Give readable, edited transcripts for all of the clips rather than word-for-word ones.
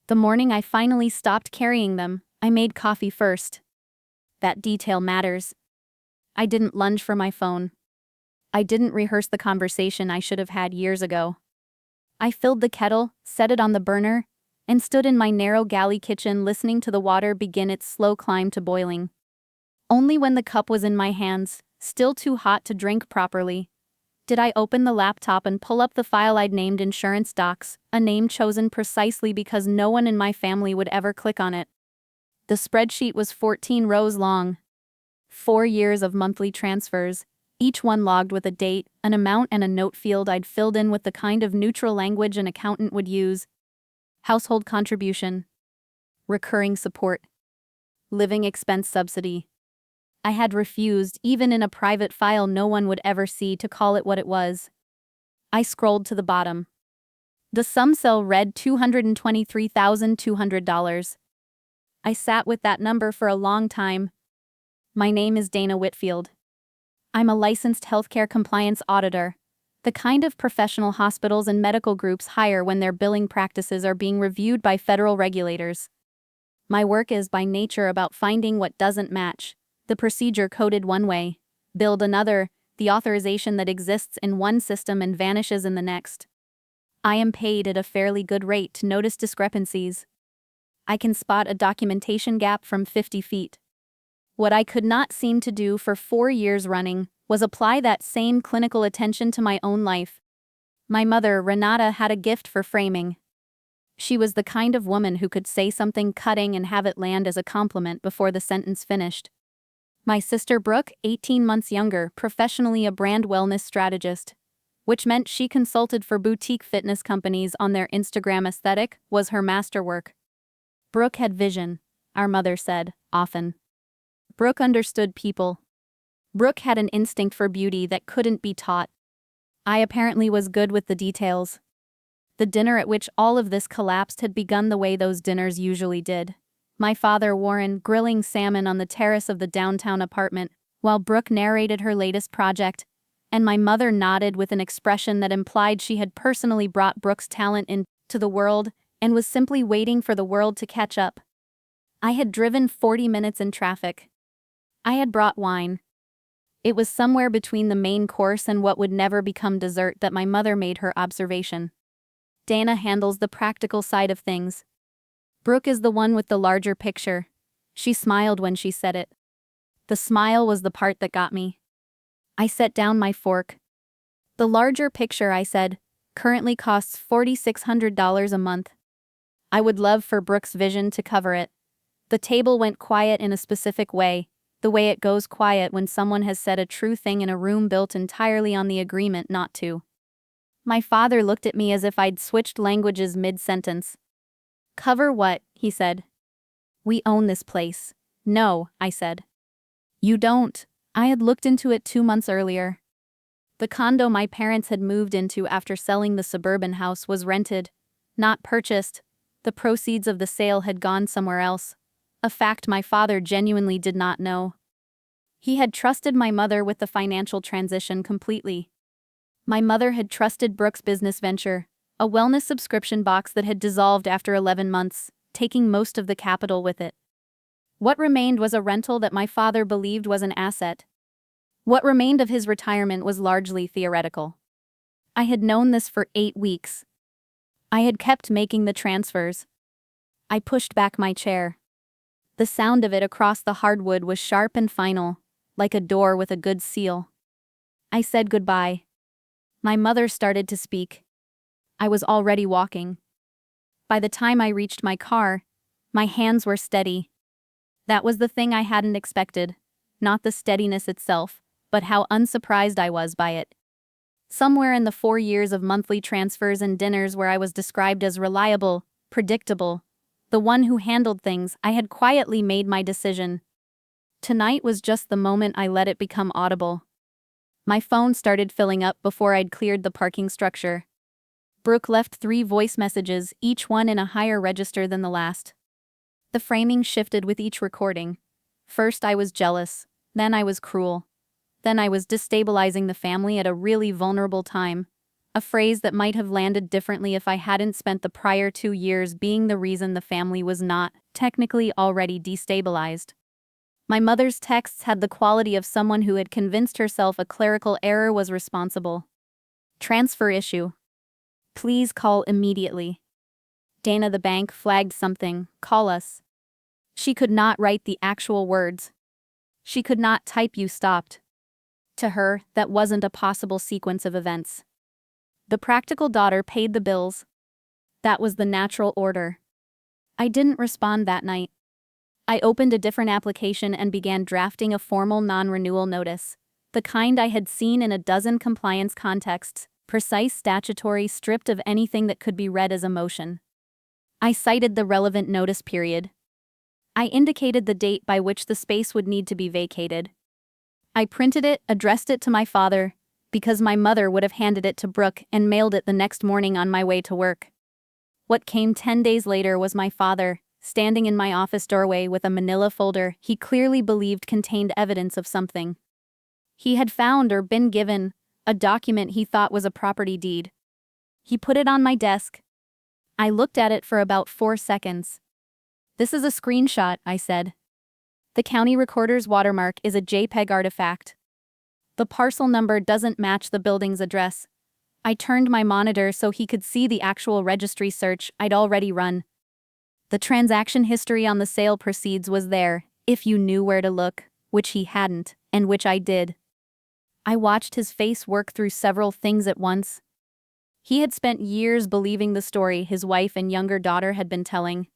The morning I finally stopped carrying them, I made coffee first. That detail matters. I didn't lunge for my phone. I didn't rehearse the conversation I should have had years ago. I filled the kettle, set it on the burner, and stood in my narrow galley kitchen listening to the water begin its slow climb to boiling. Only when the cup was in my hands, still too hot to drink properly, did I open the laptop and pull up the file I'd named Insurance Docs, a name chosen precisely because no one in my family would ever click on it. The spreadsheet was 14 rows long. 4 years of monthly transfers, each one logged with a date, an amount, and a note field I'd filled in with the kind of neutral language an accountant would use. Household contribution. Recurring support. Living expense subsidy. I had refused, even in a private file no one would ever see, to call it what it was. I scrolled to the bottom. The sum cell read $223,200. I sat with that number for a long time. My name is Dana Whitfield. I'm a licensed healthcare compliance auditor, the kind of professional hospitals and medical groups hire when their billing practices are being reviewed by federal regulators. My work is by nature about finding what doesn't match, the procedure coded one way, billed another, the authorization that exists in one system and vanishes in the next. I am paid at a fairly good rate to notice discrepancies. I can spot a documentation gap from 50 feet. What I could not seem to do for 4 years running was apply that same clinical attention to my own life. My mother, Renata, had a gift for framing. She was the kind of woman who could say something cutting and have it land as a compliment before the sentence finished. My sister Brooke, 18 months younger, professionally a brand wellness strategist, which meant she consulted for boutique fitness companies on their Instagram aesthetic, was her masterwork. Brooke had vision, our mother said, often. Brooke understood people. Brooke had an instinct for beauty that couldn't be taught. I apparently was good with the details. The dinner at which all of this collapsed had begun the way those dinners usually did. My father, Warren, grilling salmon on the terrace of the downtown apartment, while Brooke narrated her latest project, and my mother nodded with an expression that implied she had personally brought Brooke's talent into the world and was simply waiting for the world to catch up. I had driven 40 minutes in traffic. I had brought wine. It was somewhere between the main course and what would never become dessert that my mother made her observation. Dana handles the practical side of things. Brooke is the one with the larger picture. She smiled when she said it. The smile was the part that got me. I set down my fork. The larger picture, I said, currently costs $4,600 a month. I would love for Brooke's vision to cover it. The table went quiet in a specific way, the way it goes quiet when someone has said a true thing in a room built entirely on the agreement not to. My father looked at me as if I'd switched languages mid-sentence. Cover what? He said. We own this place. No, I said. You don't. I had looked into it 2 months earlier. The condo my parents had moved into after selling the suburban house was rented, not purchased. The proceeds of the sale had gone somewhere else, a fact my father genuinely did not know. He had trusted my mother with the financial transition completely. My mother had trusted Brooke's business venture, a wellness subscription box that had dissolved after 11 months, taking most of the capital with it. What remained was a rental that my father believed was an asset. What remained of his retirement was largely theoretical. I had known this for 8 weeks. I had kept making the transfers. I pushed back my chair. The sound of it across the hardwood was sharp and final, like a door with a good seal. I said goodbye. My mother started to speak. I was already walking. By the time I reached my car, my hands were steady. That was the thing I hadn't expected, not the steadiness itself, but how unsurprised I was by it. Somewhere in the 4 years of monthly transfers and dinners where I was described as reliable, predictable, the one who handled things, I had quietly made my decision. Tonight was just the moment I let it become audible. My phone started filling up before I'd cleared the parking structure. Brooke left 3 voice messages, each one in a higher register than the last. The framing shifted with each recording. First I was jealous, then I was cruel. Then I was destabilizing the family at a really vulnerable time. a phrase that might have landed differently if I hadn't spent the prior 2 years being the reason the family was not, technically, already destabilized. My mother's texts had the quality of someone who had convinced herself a clerical error was responsible. Transfer issue. Please call immediately. Dana, the bank flagged something. Call us. She could not write the actual words. She could not type you stopped. To her, that wasn't a possible sequence of events. The practical daughter paid the bills. That was the natural order. I didn't respond that night. I opened a different application and began drafting a formal non-renewal notice, the kind I had seen in a dozen compliance contexts, precise, statutory, stripped of anything that could be read as emotion. I cited the relevant notice period. I indicated the date by which the space would need to be vacated. I printed it, addressed it to my father, because my mother would have handed it to Brooke, and mailed it the next morning on my way to work. What came 10 days later was my father, standing in my office doorway with a manila folder he clearly believed contained evidence of something. He had found or been given a document he thought was a property deed. He put it on my desk. I looked at it for about 4 seconds. "This is a screenshot," I said. "The county recorder's watermark is a JPEG artifact. The parcel number doesn't match the building's address." I turned my monitor so he could see the actual registry search I'd already run. The transaction history on the sale proceeds was there, if you knew where to look, which he hadn't, and which I did. I watched his face work through several things at once. He had spent years believing the story his wife and younger daughter had been telling.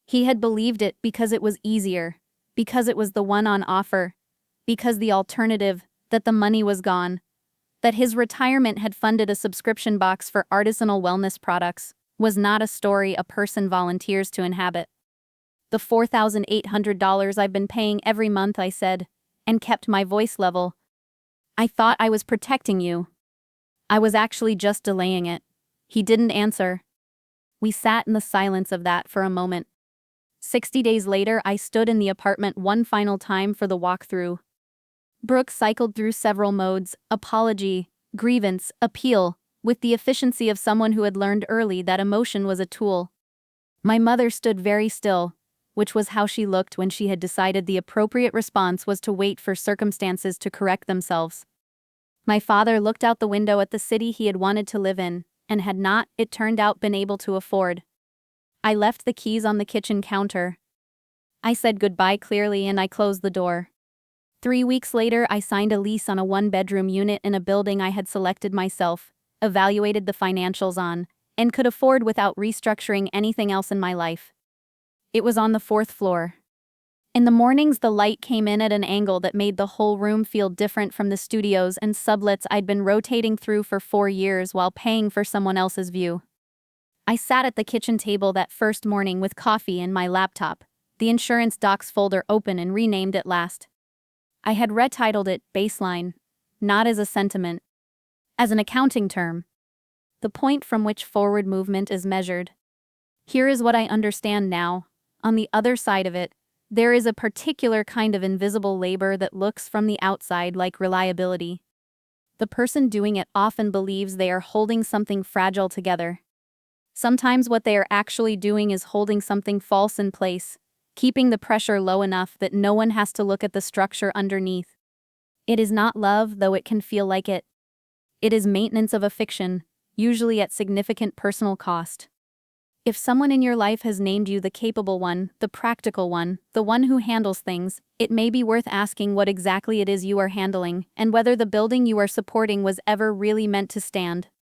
He had believed it because it was easier, because it was the one on offer, because the alternative, that the money was gone, that his retirement had funded a subscription box for artisanal wellness products, was not a story a person volunteers to inhabit. "The $4,800 I've been paying every month," I said, and kept my voice level. "I thought I was protecting you. I was actually just delaying it." He didn't answer. We sat in the silence of that for a moment. 60 days later, I stood in the apartment one final time for the walkthrough. Brooke cycled through several modes: apology, grievance, appeal, with the efficiency of someone who had learned early that emotion was a tool. My mother stood very still, which was how she looked when she had decided the appropriate response was to wait for circumstances to correct themselves. My father looked out the window at the city he had wanted to live in, and had not, it turned out, been able to afford. I left the keys on the kitchen counter. I said goodbye clearly and I closed the door. 3 weeks later, I signed a lease on a 1-bedroom unit in a building I had selected myself, evaluated the financials on, and could afford without restructuring anything else in my life. It was on the 4th floor. In the mornings, the light came in at an angle that made the whole room feel different from the studios and sublets I'd been rotating through for 4 years while paying for someone else's view. I sat at the kitchen table that first morning with coffee and my laptop, the insurance docs folder open, and renamed it last. I had retitled it Baseline, not as a sentiment, as an accounting term, the point from which forward movement is measured. Here is what I understand now. On the other side of it, there is a particular kind of invisible labor that looks from the outside like reliability. The person doing it often believes they are holding something fragile together. Sometimes what they are actually doing is holding something false in place, keeping the pressure low enough that no one has to look at the structure underneath. It is not love, though it can feel like it. It is maintenance of a fiction, usually at significant personal cost. If someone in your life has named you the capable one, the practical one, the one who handles things, it may be worth asking what exactly it is you are handling, and whether the building you are supporting was ever really meant to stand.